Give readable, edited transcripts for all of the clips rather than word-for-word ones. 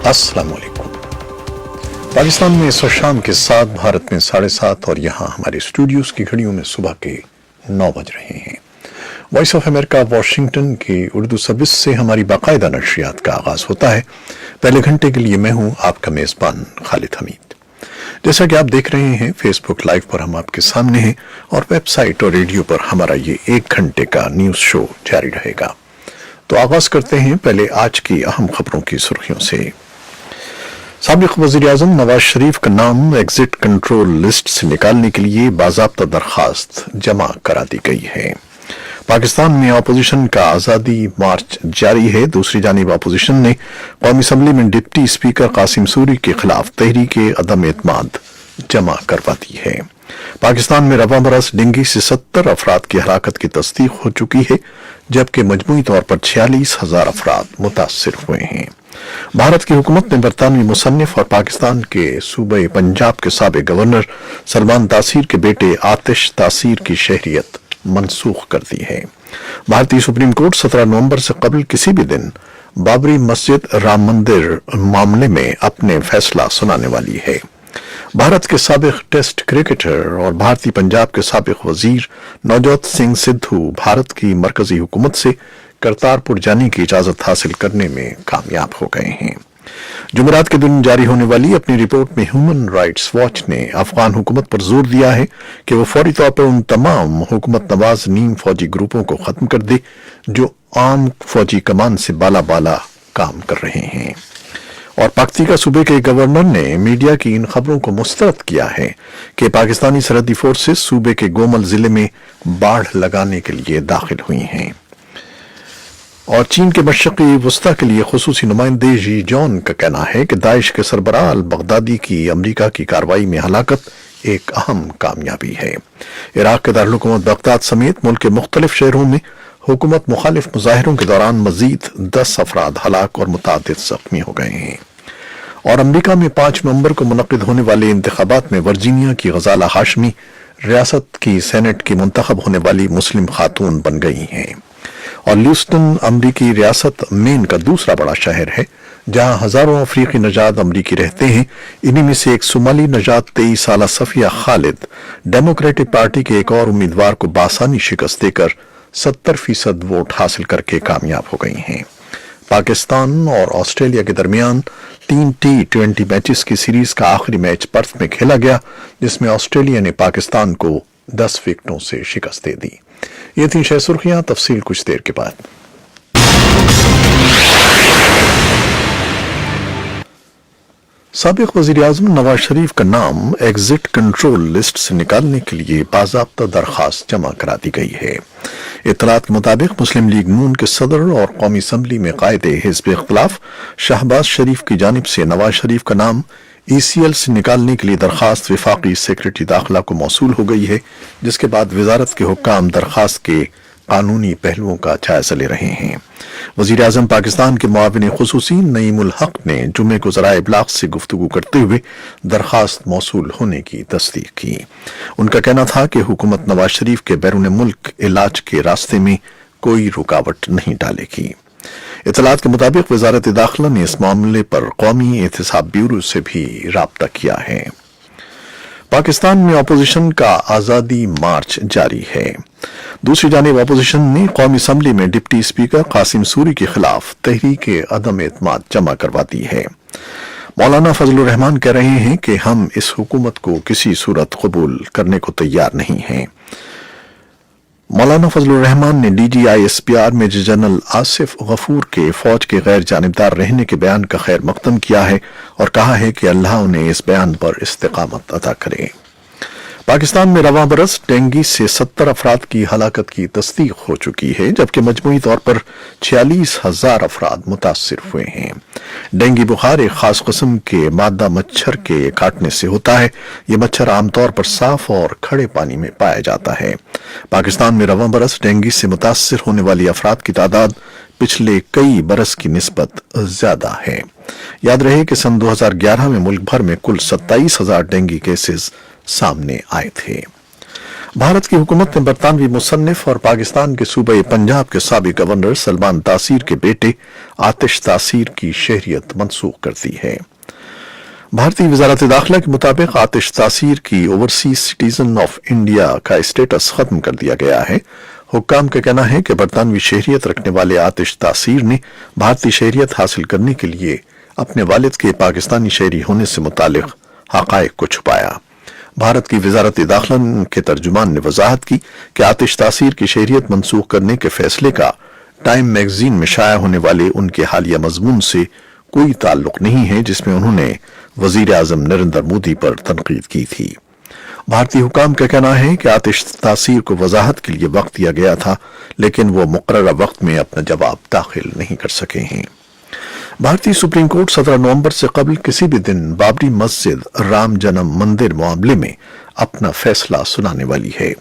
अस्सलाम वालेकुम। पाकिस्तान में इस वक्त शाम के 7, भारत में 7:30 और यहाँ हमारे स्टूडियोज की घड़ियों में सुबह के 9 बज रहे हैं। वॉइस ऑफ अमेरिका वाशिंगटन की उर्दू सर्विस से हमारी बाकायदा नशरियात का आगाज होता है। पहले घंटे के लिए मैं हूँ आपका मेज़बान खालिद हमीद। जैसा कि आप देख रहे हैं, फेसबुक लाइव पर हम आपके सामने हैं और वेबसाइट और रेडियो पर हमारा ये 1 घंटे का न्यूज़ शो जारी रहेगा। तो आगाज करते हैं पहले आज की अहम खबरों की सुर्खियों से। साबिक वज़ीर-ए-आज़म नवाज शरीफ का नाम एग्जिट कंट्रोल लिस्ट से निकालने के लिए बाज़ाब्ता दरखास्त जमा करा दी गई है। पाकिस्तान में अपोजिशन का आज़ादी मार्च जारी है। दूसरी जानिब अपोजिशन ने कौमी असम्बली में डिप्टी स्पीकर कासिम सूरी के खिलाफ तहरीके अदम एतमाद जमा करवा दी है। पाकिस्तान में रवा बरस डेंगू से 70 अफराद की हलाकत की तस्दीक हो चुकी है, जबकि मजमूई तौर पर 46,000 अफराद मुतासिर हुए हैं। भारत की हुकूमत ने बरतानवी मुसन्निफ और पाकिस्तान के सूबे पंजाब के साबिक गवर्नर सलमान तासीर के बेटे आतिश तासीर की शहरियत मनसूख कर दी है। भारतीय सुप्रीम कोर्ट 17 नवंबर से कबल किसी भी दिन बाबरी मस्जिद राम मंदिर मामले में अपने फैसला सुनाने वाली है। भारत के साबिक टेस्ट क्रिकेटर और भारतीय पंजाब के साबिक वजीर नवजोत सिंह सिद्धू भारत की मरकजी हुकूमत से करतारपुर जाने की इजाजत हासिल करने में कामयाब हो गए हैं। जुमेरात के दिन जारी होने वाली अपनी रिपोर्ट में ह्यूमन राइट्स वॉच ने अफगान हुकूमत पर जोर दिया है कि वो फौरी तौर पर उन तमाम हुकूमत नवाज नीम फौजी ग्रुपों को खत्म कर दे जो आम फौजी कमान से बाला काम कर रहे हैं। और पख्तीका सूबे के गवर्नर ने मीडिया की इन खबरों को मुस्तरद किया है कि पाकिस्तानी सरहदी फोर्सेस सूबे के गोमल जिले में बाढ़ लगाने के लिए दाखिल हुई हैं। और चीन के मशरक़ी वस्ता के लिए खुसूसी नुमाइंदे जी जॉन का कहना है कि दाइश के सरबराह अल बगदादी की अमरीका की कार्रवाई में हलाकत एक अहम कामयाबी है। इराक के दारुल बगदाद समेत मुल्क के मुख्तलिफ शहरों में हुकूमत मुखालिफ मुजाहिरों के दौरान मजीद 10 अफराद हलाक और मुतादिद जख्मी हो गए हैं। और अमरीका में 5 नवंबर को मुनक्किद होने वाले इंतखाबात में वर्जीनिया की गजाला हाशमी रियासत की सेनेट की मुंतखब होने वाली मुस्लिम खातून बन गई हैं। और ल्यूस्टन अमरीकी रियासत मेन का दूसरा बड़ा शहर है, जहां हजारों अफ्रीकी नजाद अमरीकी रहते हैं। इन्हीं में से एक सोमाली नजाद 23 साला सफिया खालिद डेमोक्रेटिक पार्टी के एक और उम्मीदवार को बासानी शिकस्त देकर 70% वोट हासिल करके कामयाब हो गई हैं। पाकिस्तान और ऑस्ट्रेलिया के दरमियान 3 T20 मैचेस की सीरीज का आखिरी मैच पर्थ में खेला गया, जिसमें ऑस्ट्रेलिया ने पाकिस्तान को 10 विकेटों से शिकस्त दे दी। ये थी 6 सुर्खियां, तफसील कुछ देर के बाद। साबिक वज़ीर-ए-आज़म नवाज शरीफ का नाम एग्जिट कंट्रोल लिस्ट से निकालने के लिए बाज़ाब्ता दरखास्त जमा करा दी गई है। इत्तलात के मुताबिक मुस्लिम लीग नून के सदर और कौमी असम्बली में कायदे हिज़्ब इख्तिलाफ शहबाज शरीफ की जानिब से नवाज शरीफ का नाम ECL से निकालने के लिए दरखास्त वफाकी सेक्रेटरी दाखिला को मौसूल हो गई है, जिसके बाद वजारत के हुक्काम दरखास्त के कानूनी पहलुओं का जायजा ले रहे हैं। वज़ीर आज़म पाकिस्तान के मुआविन खुसूसी नईमुल हक ने जुमे को ज़राए इब्लाग से गुफ्तगू करते हुए दरखास्त मौसूल होने की तस्दीक की। उनका कहना था कि हुकूमत नवाज शरीफ के बैरून मुल्क इलाज के रास्ते में कोई रुकावट नहीं डालेगी। इत्तलात के मुताबिक वजारत दाखिला ने इस मामले पर कौमी एहतसाब ब्यूरो से भी राब्ता किया है। पाकिस्तान में अपोजिशन का आज़ादी मार्च जारी है। दूसरी जानिब अपोजिशन ने कौमी असम्बली में डिप्टी स्पीकर कासिम सूरी के खिलाफ तहरीके अदम एतमाद जमा करवा दी है। मौलाना फजलुर रहमान कह रहे हैं कि हम इस हुकूमत को किसी सूरत कबूल करने को तैयार नहीं हैं। मौलाना फजलुर रहमान ने DGI-SPR major general Asif Ghafoor के फौज के गैर जानिबदार रहने के बयान का खैर मकदम किया है और कहा है कि अल्लाह उन्हें इस बयान पर इस्तिकामत अता करे। पाकिस्तान में रवा बरस डेंगू से 70 अफराद की हलाकत की तस्दीक हो चुकी है, जबकि मजमूई तौर पर 46,000 अफराद मुतासिर हुए हैं। डेंगू बुखार एक खास किस्म के मादा मच्छर के काटने से होता है। ये मच्छर आमतौर पर साफ और खड़े पानी में पाया जाता है। पाकिस्तान में रवा बरस डेंगू से मुतासिर होने वाली अफराद की तादाद पिछले कई बरस की निस्बत ज्यादा है। याद रहे कि सन 2011 में मुल्क भर में कुल 27,000 डेंगू केसेस सामने आए थे। भारत की हुकूमत ने बरतानवी मुसन्निफ और पाकिस्तान के सूबे पंजाब के साबिक गवर्नर सलमान तासीर के बेटे आतिश तासीर की शहरियत मनसूख कर दी है। भारतीय वजारत दाखिला के मुताबिक आतिश तासीर की ओवरसीज सिटीजन ऑफ इंडिया का स्टेटस खत्म कर दिया गया है। हुक्काम का कहना है कि बरतानवी शहरियत रखने वाले आतिश तासीर ने भारतीय शहरियत हासिल करने के लिए अपने वालिद के पाकिस्तानी शहरी होने से मुतालिक हक़ाइक़ को छुपाया। भारत की वजारत दाखिला के तर्जुमान ने वजाहत की कि आतिश तासीर की शहरियत मनसूख करने के फैसले का टाइम मैगजीन में शाया होने वाले उनके हालिया मजमून से कोई ताल्लुक नहीं है जिसमें उन्होंने वजीर आजम नरेंद्र मोदी पर तनकीद की थी। भारतीय हुकाम का कहना है कि आतिश तासीर को वजाहत के लिए वक्त दिया गया था, लेकिन वो मुकर्रर वक्त में अपना जवाब दाखिल नहीं कर सके हैं। भारतीय सुप्रीम कोर्ट 17 नवंबर से कबल किसी भी दिन बाबरी मस्जिद राम जन्म मंदिर मामले में अपना फैसला सुनाने वाली है।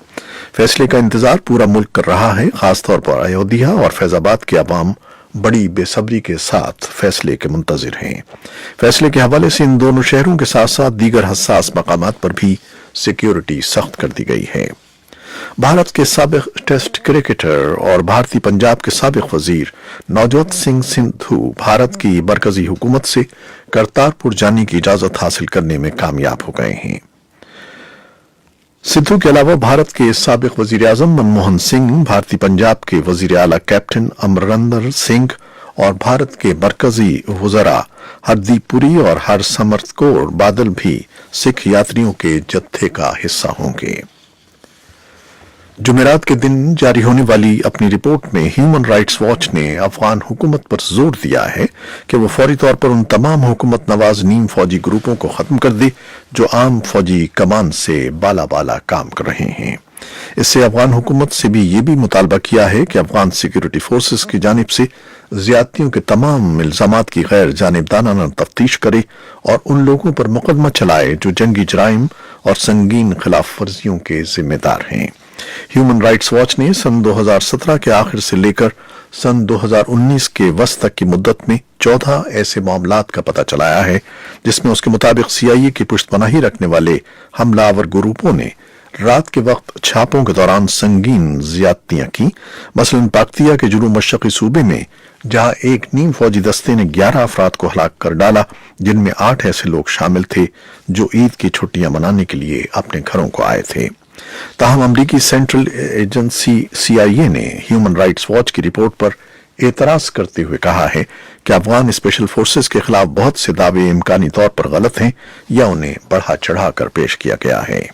फैसले का इंतजार पूरा मुल्क कर रहा है। खासतौर पर अयोध्या और फैजाबाद के अवाम बड़ी बेसब्री के साथ फैसले के मुंतजिर हैं। फैसले के हवाले से इन दोनों शहरों के साथ साथ दीगर हसास मकामात पर भी सिक्योरिटी सख्त कर दी गई है। भारत के साबिक टेस्ट क्रिकेटर और भारतीय पंजाब के साबिक वजीर नवजोत सिंह सिद्धू भारत की मरकजी हुकूमत से करतारपुर जाने की इजाजत हासिल करने में कामयाब हो गए हैं। सिद्धू के अलावा भारत के साबिक वजीर आजम मनमोहन सिंह, भारतीय पंजाब के वजीर आला कैप्टन अमरिंदर सिंह और भारत के मरकजी वज़रा हरदीप पुरी और हरसिमरत कौर बादल भी सिख यात्रियों के जत्थे का हिस्सा होंगे। जुमेरात के दिन जारी होने वाली अपनी रिपोर्ट में ह्यूमन राइट्स वॉच ने अफगान हुकूमत पर जोर दिया है कि वो फौरी तौर पर उन तमाम हुकूमत नवाज नीम फौजी ग्रुपों को खत्म कर दे जो आम फौजी कमान से बाला बाला काम कर रहे हैं। इससे अफगान हुकूमत से भी ये भी मुतालबा किया है कि अफगान सिक्योरिटी फोर्सेस की जानिब से ज्यादतियों के तमाम इल्जामात की गैर जानिबदाराना तफ्तीश करे और उन लोगों पर मुकदमा चलाए जो जंगी जराइम और संगीन खिलाफ वर्जियों के जिम्मेदार हैं। ह्यूमन राइट्स वॉच ने सन 2017 के आखिर से लेकर सन 2019 के वस्त तक की मुद्दत में 14 ऐसे मामलात का पता चलाया है जिसमें उसके मुताबिक सीआईए की पुश्तपनाही रखने वाले हमलावर ग्रुपों ने रात के वक्त छापों के दौरान संगीन ज्यादतियां की। मसलन पाक्तिया के जुनूब मशरक़ी सूबे में जहां एक नीम फौजी दस्ते ने 11 अफराद को हलाक कर डाला, जिनमें 8 ऐसे लोग शामिल थे जो ईद की छुट्टियां मनाने के लिए अपने घरों को आए थे। ताहम अमरीकी सेंट्रल एजेंसी सीआईए ने ह्यूमन राइट्स वॉच की रिपोर्ट पर एतराज करते हुए कहा है कि अफगान स्पेशल फोर्सेस के खिलाफ बहुत से दावे इम्कानी तौर पर गलत हैं या उन्हें बढ़ा चढ़ाकर पेश किया गया है।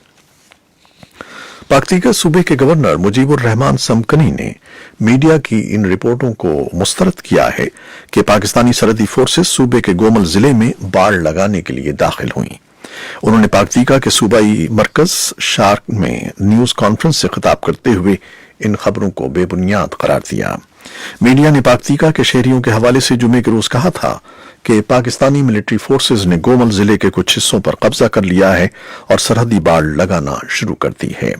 पाक्तिका सूबे के गवर्नर मुजीबुर रहमान समकनी ने मीडिया की इन रिपोर्टों को मुस्तरद किया है कि पाकिस्तानी सरहदी फोर्सेस सूबे के गोमल जिले में बाड़ लगाने के लिए दाखिल हुई। उन्होंने पाक्तिका के सूबाई मरकज शार्क में न्यूज कॉन्फ्रेंस से खिताब करते हुए इन खबरों को बेबुनियाद करार दिया। मीडिया ने पाक्तिका के शहरियों के हवाले से जुमे के रोज कहा था कि पाकिस्तानी मिलिट्री फोर्सेज ने गोमल जिले के कुछ हिस्सों पर कब्जा कर लिया है और सरहदी बाड़ लगाना शुरू कर दी है।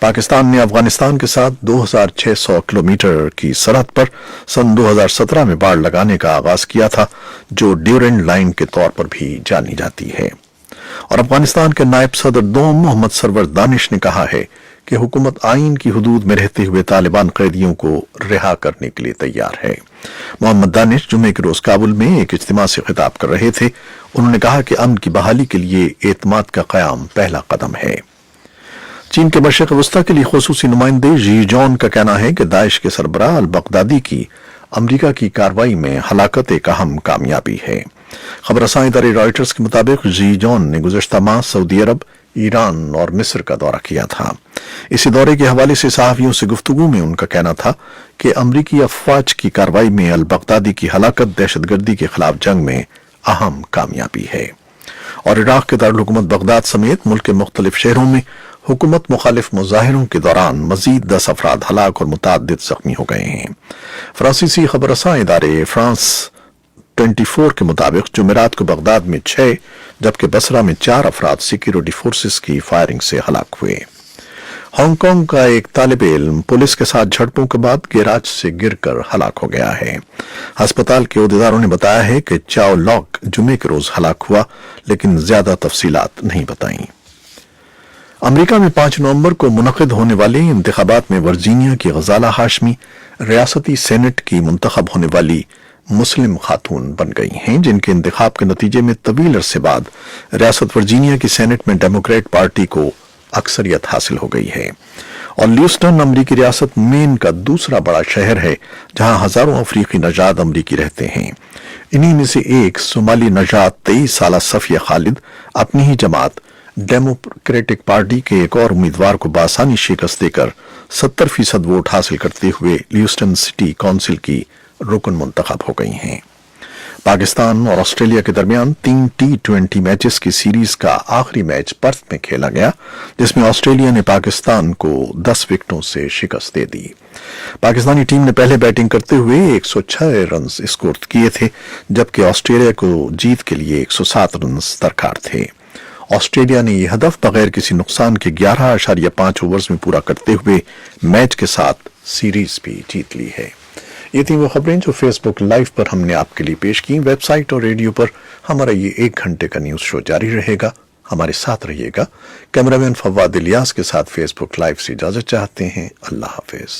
पाकिस्तान ने अफगानिस्तान के साथ 2600 किलोमीटर की सरहद पर सन 2017 में बाड़ लगाने का आगाज किया था, जो ड्यूरेंड लाइन के तौर पर भी जानी जाती है। और अफगानिस्तान के नायब सदर दोम मोहम्मद सरवर दानिश ने कहा है कि हुकूमत आइन की हुदूद में रहते हुए तालिबान कैदियों को रिहा करने के लिए तैयार है। मोहम्मद दानिश जुमे के रोज काबुल में एक इज्तिमा से खिताब कर रहे थे। उन्होंने कहा कि अमन की बहाली के लिए एतमाद का कयाम पहला कदम है। चीन के मशरिक़ वस्ता के लिए खुसूसी नुमाइंदे जी जॉन का कहना है कि दाइश के सरबराह अल बगदादी की अमरीका की कार्रवाई में हलाकत एक अहम कामयाबी है। खबर रसां इदारे रॉयटर्स के मुताबिक जी जॉन ने गुज़श्ता माह सऊदी अरब, ईरान और मिस्र का दौरा किया था। इसी दौरे के हवाले से सहाफ़ियों से गुफ्तगू में उनका कहना था कि अमरीकी अफवाज की कार्रवाई में अल बगदादी की हलाकत दहशतगर्दी के खिलाफ जंग में अहम कामयाबी है। और इराक के दारुल हुकूमत बगदाद समेत मुल्क के मुख्तलिफ शहरों में हुकूमत मुखालिफ मुजाहिरों के दौरान मजीद 10 अफराद हलाक और मुताद्दिद जख्मी हो गए हैं। फ्रांसीसी खबर रसां इदारे फ्रांस 24 के मुताबिक जुमेरात को बगदाद में 6 जबकि बसरा में 4 अफराद सिक्योरिटी फोर्सेस की फायरिंग से हलाक हुए। हांगकांग का एक तालिब इल्म पुलिस के साथ झड़पों के बाद गैराज से गिरकर हलाक हो गया है। अस्पताल के अहदेदारों ने बताया है कि चाओ लॉक जुमे के रोज हलाक हुआ, लेकिन ज्यादा तफसीलात नहीं बताई। अमेरिका में 5 नवंबर को मुनक़िद होने वाले इंतखाबात में वर्जीनिया की गजाला हाशमी रियासती सेनेट की मुंतखब होने वाली मुस्लिम खातून बन गई हैं, जिनके इंतखाब के नतीजे में तवील अरसे बाद रियासत वर्जीनिया की सेनेट में डेमोक्रेट पार्टी को अक्सरियत हासिल हो गई है। और ल्यूस्टन अमरीकी रियासत मेन का दूसरा बड़ा शहर है, जहां हजारों अफ्रीकी नजाद अमरीकी रहते हैं। इन्हीं में से एक सोमाली नजाद 23 साला सफिया खालिद अपनी ही जमात डेमोक्रेटिक पार्टी के एक और उम्मीदवार को बासानी शिकस्त देकर 70% वोट हासिल करते हुए ल्यूस्टन सिटी काउंसिल की रुकन मुंतखब हो गई हैं। पाकिस्तान और ऑस्ट्रेलिया के दरमियान 3 T20 मैचेस की सीरीज का आखिरी मैच पर्थ में खेला गया, जिसमें ऑस्ट्रेलिया ने पाकिस्तान को 10 विकेटों से शिकस्त दे दी। पाकिस्तानी टीम ने पहले बैटिंग करते हुए 106 रन स्कोर किए थे, जबकि ऑस्ट्रेलिया को जीत के लिए 107 रन दरकार थे। ऑस्ट्रेलिया ने यह हदफ बगैर किसी नुकसान के 11.5 ओवर्स में पूरा करते हुए मैच के साथ सीरीज भी जीत ली है। ये थी वो खबरें जो फेसबुक लाइव पर हमने आपके लिए पेश की। वेबसाइट और रेडियो पर हमारा ये 1 घंटे का न्यूज शो जारी रहेगा, हमारे साथ रहिएगा। कैमरामैन फवाद इलियास के साथ फेसबुक लाइव से इजाजत चाहते हैं। अल्लाह हाफिज।